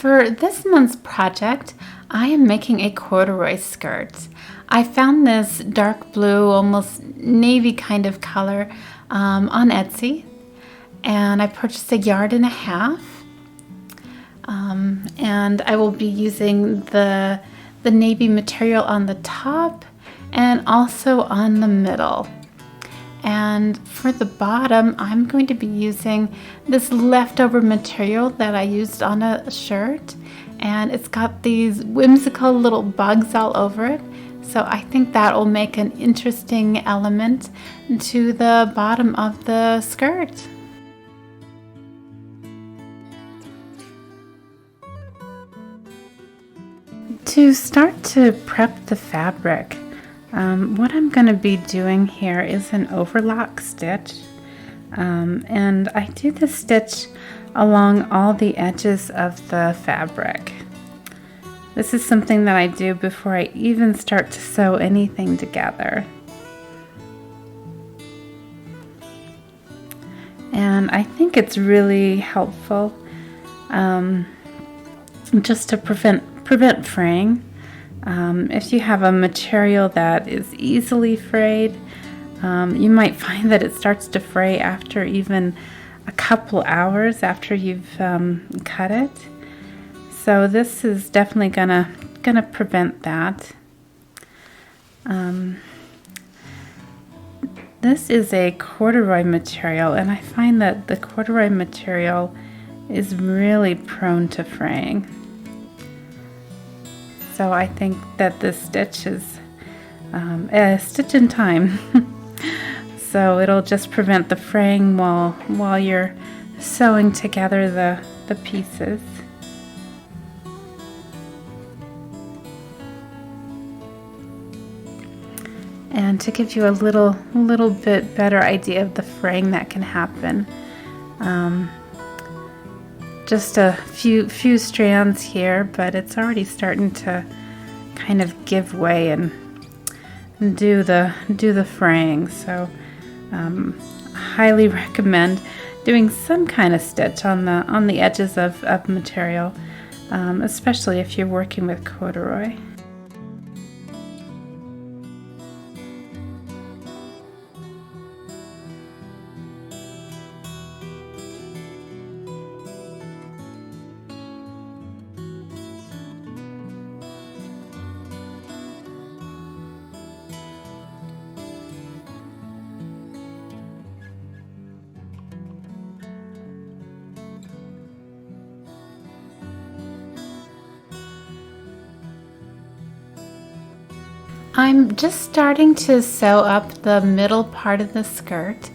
For this month's project, I am making a corduroy skirt. I found this dark blue, almost navy kind of color on Etsy, and I purchased 1.5 yards. And I will be using the navy material on the top and also on the middle. And for the bottom, I'm going to be using this leftover material that I used on a shirt, and it's got these whimsical little bugs all over it. So I think that will make an interesting element to the bottom of the skirt. To start to prep the fabric, what I'm going to be doing here is an overlock stitch, and I do the stitch along all the edges of the fabric. This is something that I do before I even start to sew anything together. And I think it's really helpful just to prevent fraying. If you have a material that is easily frayed, you might find that it starts to fray after even a couple hours after you've cut it. So this is definitely gonna prevent that. This is a corduroy material, and I find that the corduroy material is really prone to fraying. So I think that this stitch is a stitch in time. So it'll just prevent the fraying while you're sewing together the pieces. And to give you a little bit better idea of the fraying that can happen, just a few strands here, but it's already starting to kind of give way and do the fraying. So highly recommend doing some kind of stitch on the edges of material, especially if you're working with corduroy. I'm just starting to sew up the middle part of the skirt,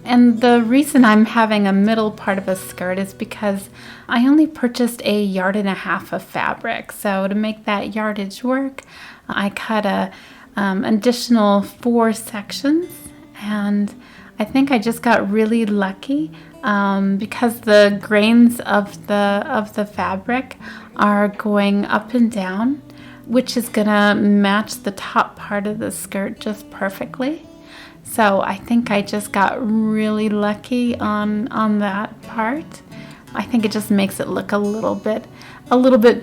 and the reason I'm having a middle part of a skirt is because I only purchased 1.5 yards of fabric. So to make that yardage work, I cut a additional 4 sections, and I think I just got really lucky because the grains of the fabric are going up and down, which is gonna match the top part of the skirt just perfectly. So I think I just got really lucky on that part. I think it just makes it look a little bit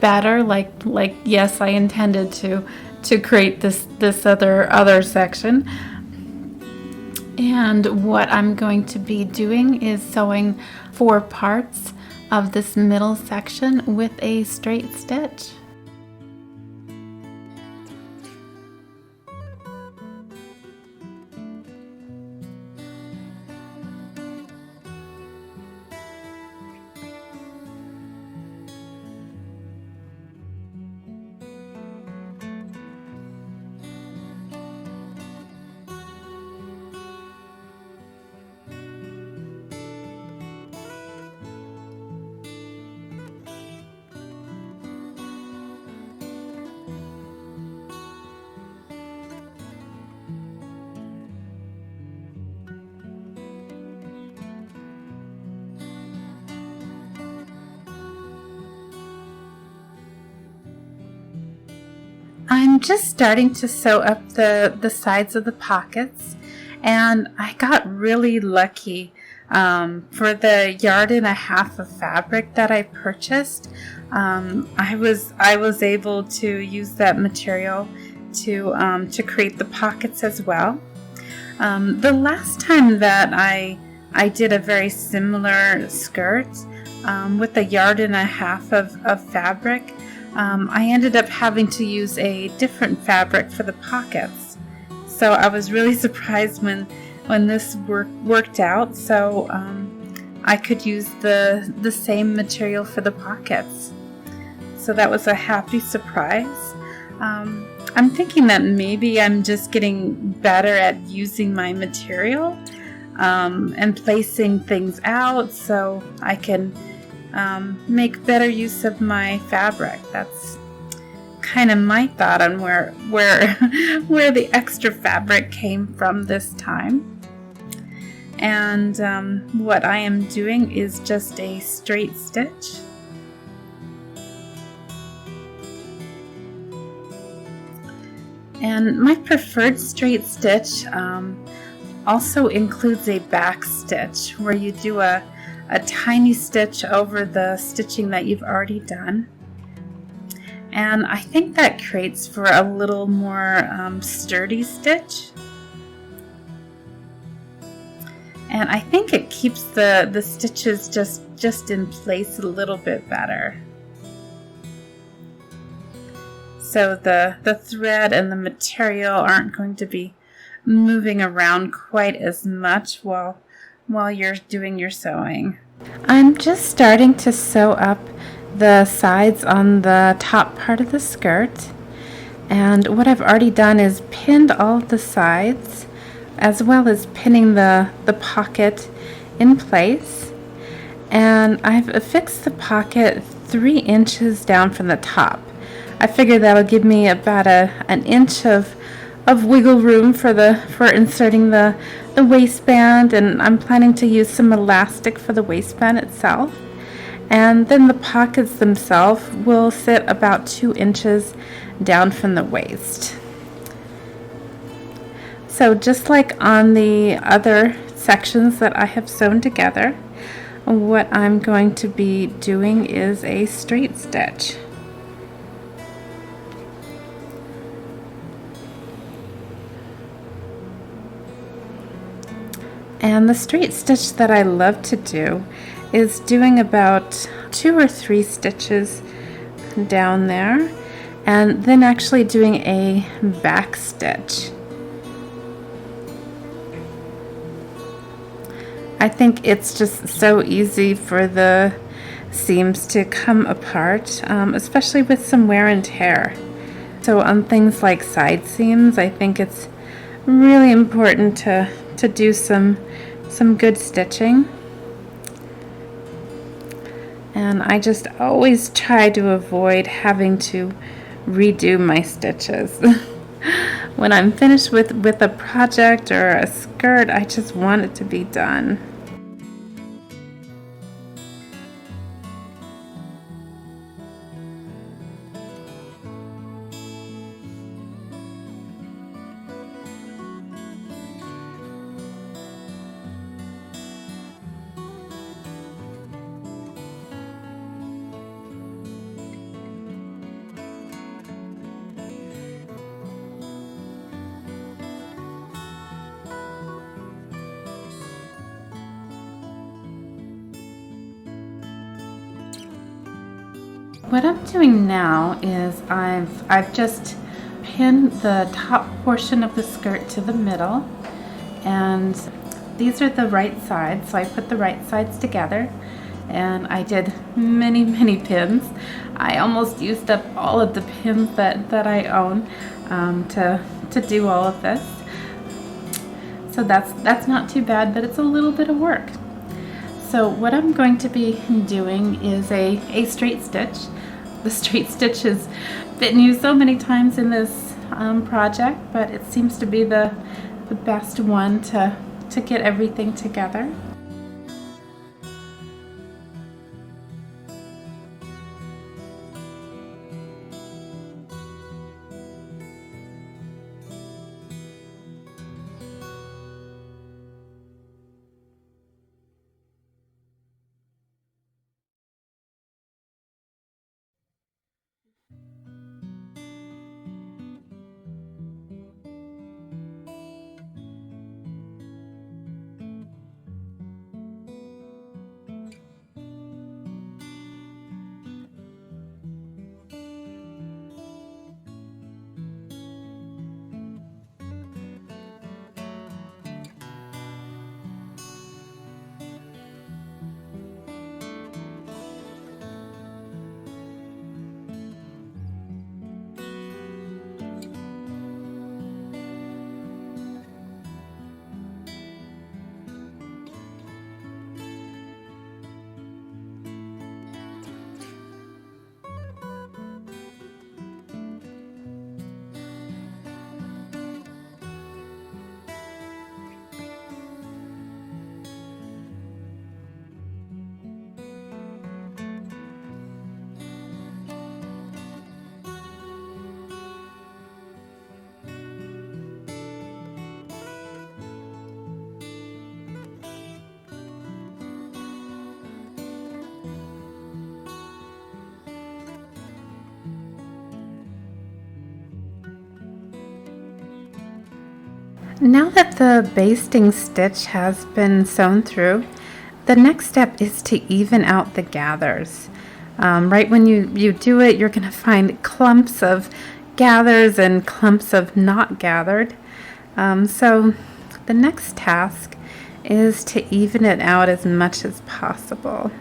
better. Like yes, I intended to create this other section. And what I'm going to be doing is sewing 4 parts of this middle section with a straight stitch. I'm just starting to sew up the sides of the pockets, and I got really lucky For the yard and a half of fabric that I purchased, I was able to use that material to create the pockets as well. The last time that I did a very similar skirt with a yard and a half of fabric, I ended up having to use a different fabric for the pockets. So I was really surprised when this worked out, so I could use the same material for the pockets. So that was a happy surprise. I'm thinking that maybe I'm just getting better at using my material and placing things out so I can make better use of my fabric. That's kind of my thought on where the extra fabric came from this time. And what I am doing is just a straight stitch. And my preferred straight stitch also includes a back stitch where you do a tiny stitch over the stitching that you've already done. And I think that creates for a little more sturdy stitch. And I think it keeps the stitches just in place a little bit better. So the thread and the material aren't going to be moving around quite as much while you're doing your sewing. I'm just starting to sew up the sides on the top part of the skirt. And what I've already done is pinned all of the sides, as well as pinning the pocket in place. And I've affixed the pocket 3 inches down from the top. I figure that'll give me about an inch of wiggle room for inserting the waistband, and I'm planning to use some elastic for the waistband itself. And then the pockets themselves will sit about 2 inches down from the waist. So just like on the other sections that I have sewn together, what I'm going to be doing is a straight stitch. And the straight stitch that I love to do is doing about 2 or 3 stitches down there and then actually doing a back stitch. I think it's just so easy for the seams to come apart, especially with some wear and tear. So on things like side seams, I think it's really important to do some good stitching. And I just always try to avoid having to redo my stitches. When I'm finished with a project or a skirt, I just want it to be done. What I'm doing now is I've just pinned the top portion of the skirt to the middle, and these are the right sides, so I put the right sides together and I did many pins. I almost used up all of the pins that I own to do all of this. So that's not too bad, but it's a little bit of work. So what I'm going to be doing is a straight stitch. The straight stitch has been used so many times in this project, but it seems to be the best one to get everything together. Now that the basting stitch has been sewn through, the next step is to even out the gathers. Right when you do it, you're going to find clumps of gathers and clumps of not gathered. So the next task is to even it out as much as possible.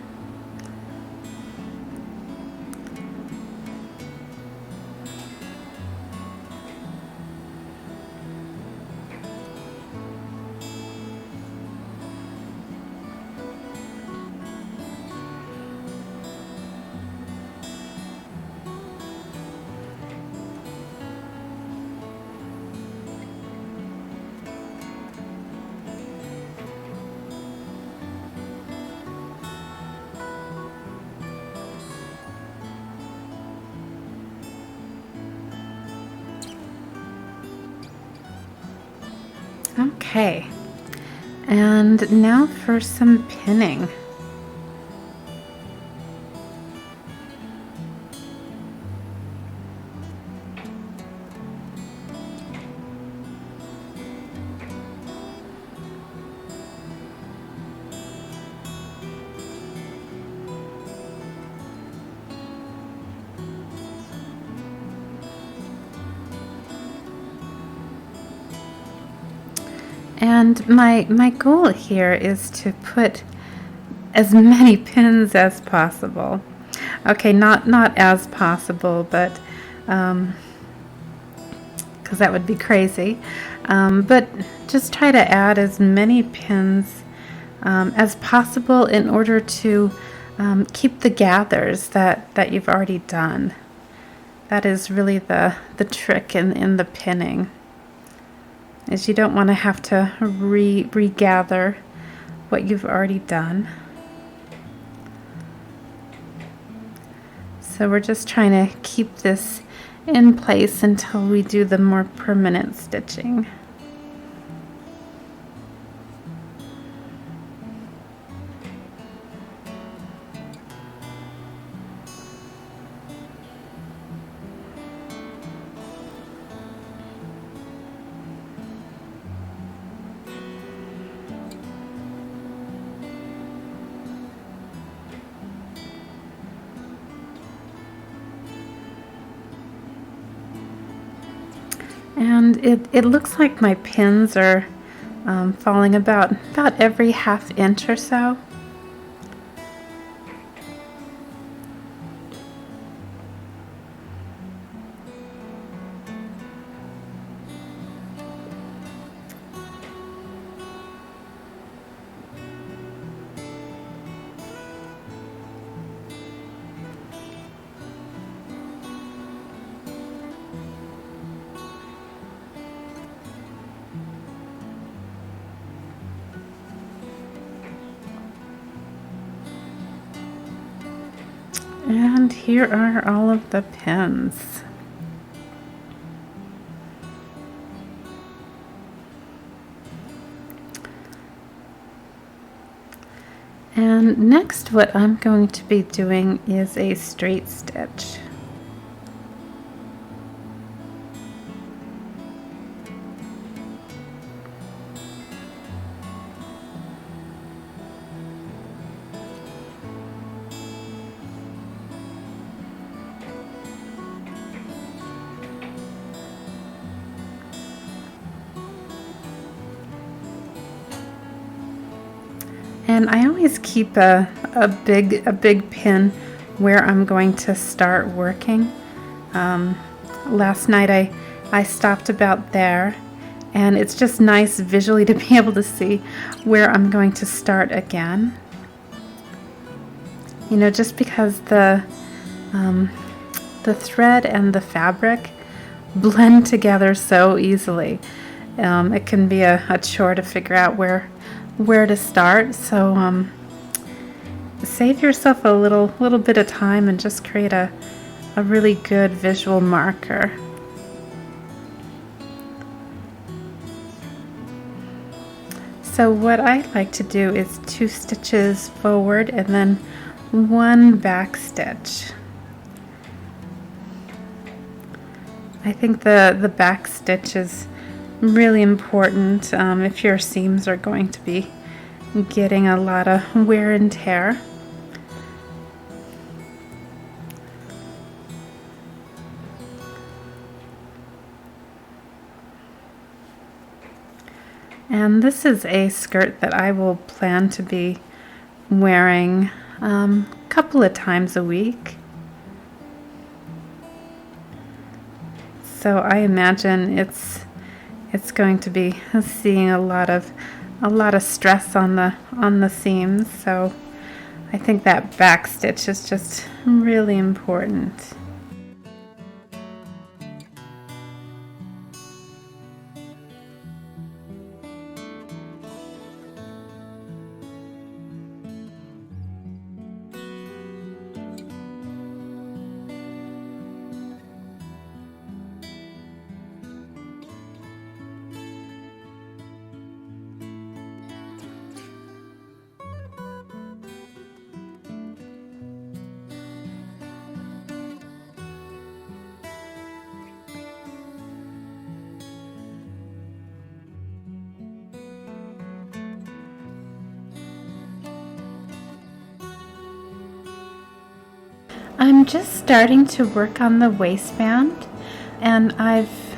Okay, and now for some pinning. And my goal here is to put as many pins as possible. Okay, not as possible, but because that would be crazy. But just try to add as many pins as possible in order to keep the gathers that you've already done. That is really the trick in the pinning, is you don't want to have to regather what you've already done. So we're just trying to keep this in place until we do the more permanent stitching. And it looks like my pins are falling about every ½ inch or so. And here are all of the pins. And next, what I'm going to be doing is a straight stitch. And I always keep a big pin where I'm going to start working. Last night I stopped about there, and it's just nice visually to be able to see where I'm going to start again. You know, just because the thread and the fabric blend together so easily, it can be a chore to figure out where to start. So save yourself a little bit of time and just create a really good visual marker. So what I like to do is 2 stitches forward and then 1 back stitch. I think the back stitch is really important if your seams are going to be getting a lot of wear and tear. And this is a skirt that I will plan to be wearing a couple of times a week. So I imagine it's going to be seeing a lot of stress on the seams. So I think that back stitch is just really important. I'm just starting to work on the waistband, and I've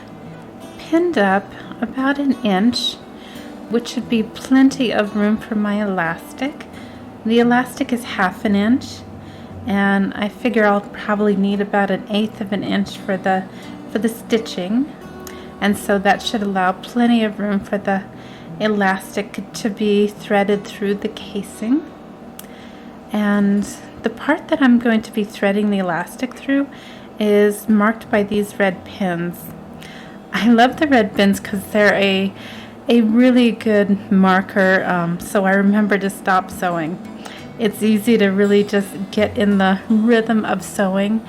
pinned up about 1 inch, which should be plenty of room for my elastic. The elastic is 1/2 inch, and I figure I'll probably need about 1/8 of an inch for the stitching, and so that should allow plenty of room for the elastic to be threaded through the casing. And the part that I'm going to be threading the elastic through is marked by these red pins. I love the red pins because they're a really good marker, so I remember to stop sewing. It's easy to really just get in the rhythm of sewing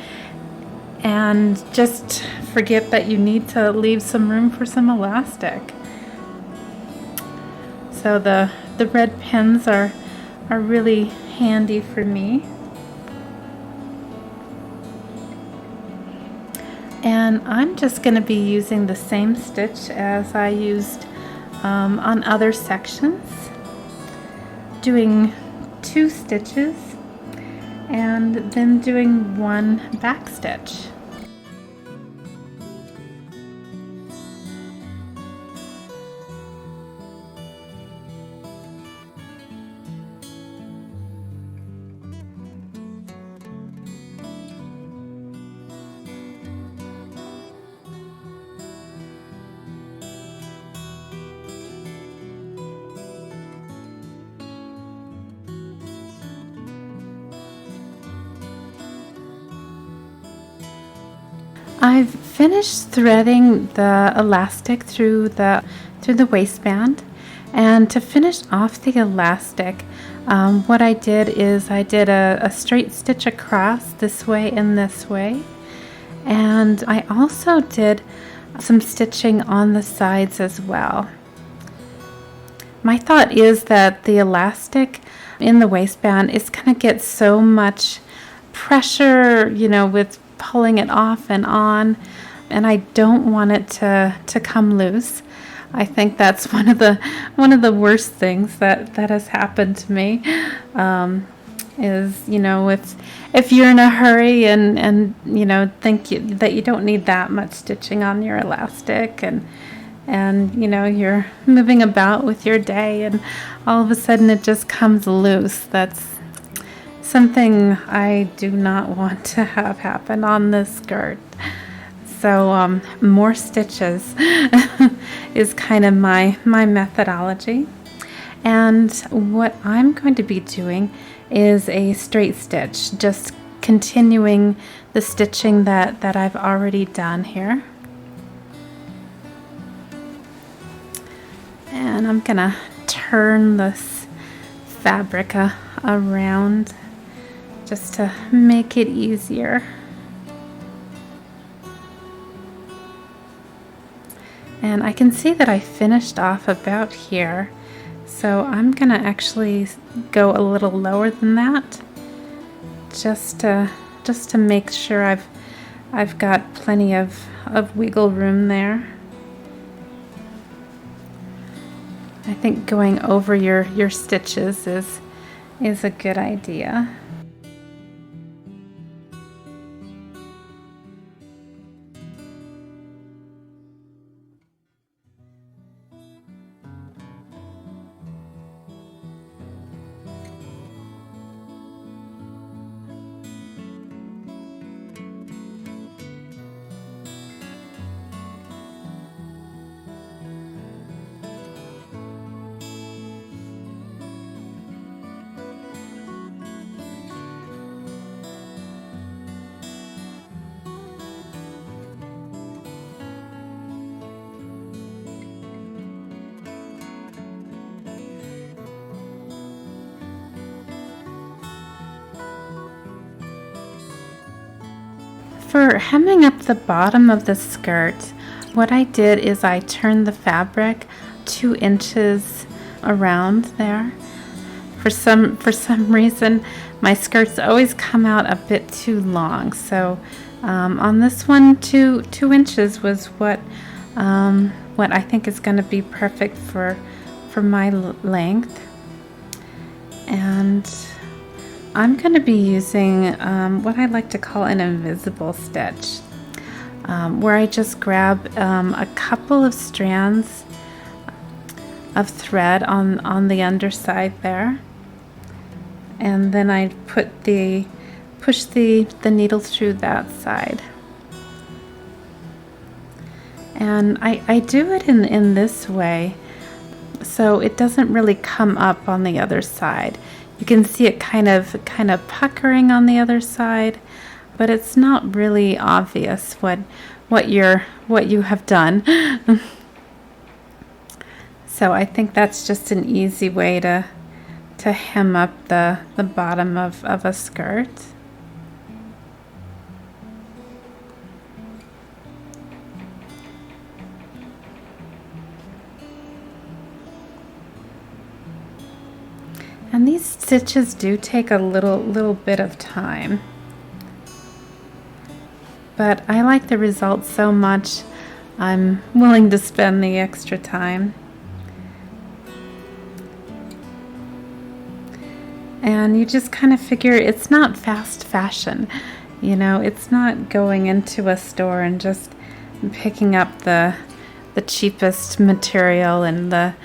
and just forget that you need to leave some room for some elastic. So the red pins are really handy for me. And I'm just going to be using the same stitch as I used on other sections, doing 2 stitches and then doing 1 back stitch. I've finished threading the elastic through the waistband, and to finish off the elastic, what I did is I did a straight stitch across this way and this way, and I also did some stitching on the sides as well. My thought is that the elastic in the waistband is going to get so much pressure, with pulling it off and on, and I don't want it to come loose. I think that's one of the worst things that has happened to me, is if you're in a hurry and think that you don't need that much stitching on your elastic, and you're moving about with your day and all of a sudden it just comes loose. That's something I do not want to have happen on this skirt. So more stitches is kind of my methodology. And what I'm going to be doing is a straight stitch, just continuing the stitching that I've already done here. And I'm gonna turn this fabric around just to make it easier. And I can see that I finished off about here, so I'm gonna actually go a little lower than that, just to make sure I've got plenty of wiggle room there. I think going over your stitches is a good idea. For hemming up the bottom of the skirt, what I did is I turned the fabric 2 inches around there. For some reason, my skirts always come out a bit too long. So on this one, 2 inches was what I think is going to be perfect for my length. And I'm going to be using what I like to call an invisible stitch, where I just grab a couple of strands of thread on the underside there, and then I push the needle through that side. And I do it in this way so it doesn't really come up on the other side. You can see it kind of puckering on the other side, but it's not really obvious what you have done. So I think that's just an easy way to hem up the bottom of a skirt. And these stitches do take a little bit of time, but I like the results so much I'm willing to spend the extra time. And you just kind of figure it's not fast fashion, you know, it's not going into a store and just picking up the cheapest material and the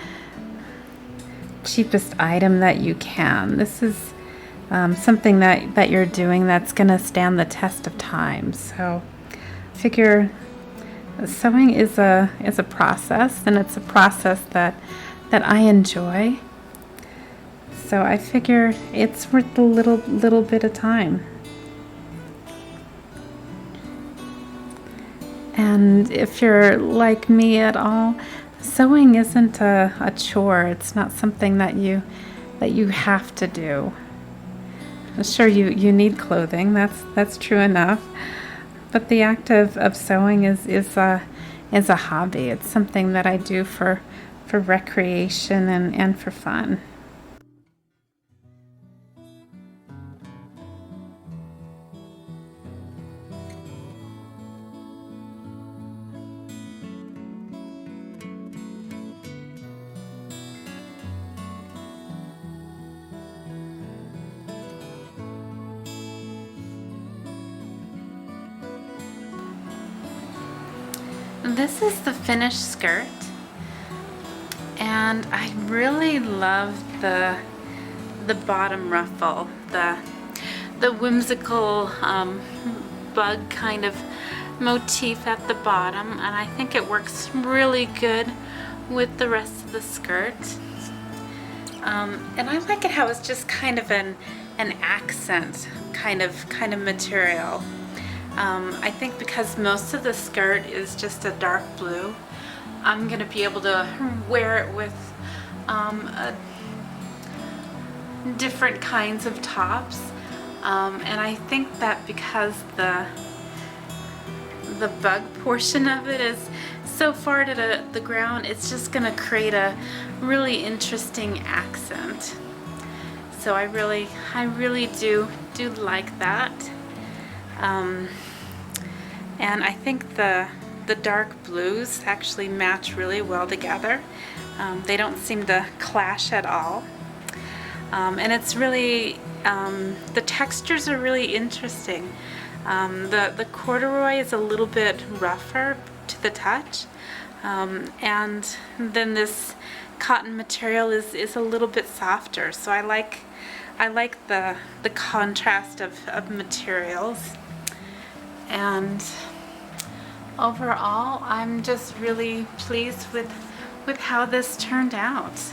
cheapest item that you can. This is something that you're doing that's going to stand the test of time. So figure sewing is a process, and it's a process that I enjoy. So I figure it's worth a little bit of time. And if you're like me at all, sewing isn't a chore. It's not something that you have to do. Sure, you need clothing. That's true enough. But the act of sewing is a hobby. It's something that I do for recreation and for fun. This is the finished skirt, and I really love the bottom ruffle, the whimsical bug kind of motif at the bottom, and I think it works really good with the rest of the skirt. And I like it how it's just kind of an accent kind of material. I think because most of the skirt is just a dark blue, I'm going to be able to wear it with different kinds of tops. And I think that because the bug portion of it is so far to the ground, it's just going to create a really interesting accent. So I really do like that. And I think the dark blues actually match really well together. They don't seem to clash at all. And it's really, the textures are really interesting. The corduroy is a little bit rougher to the touch, and then this cotton material is a little bit softer. So I like the contrast of materials. And overall, I'm just really pleased with how this turned out.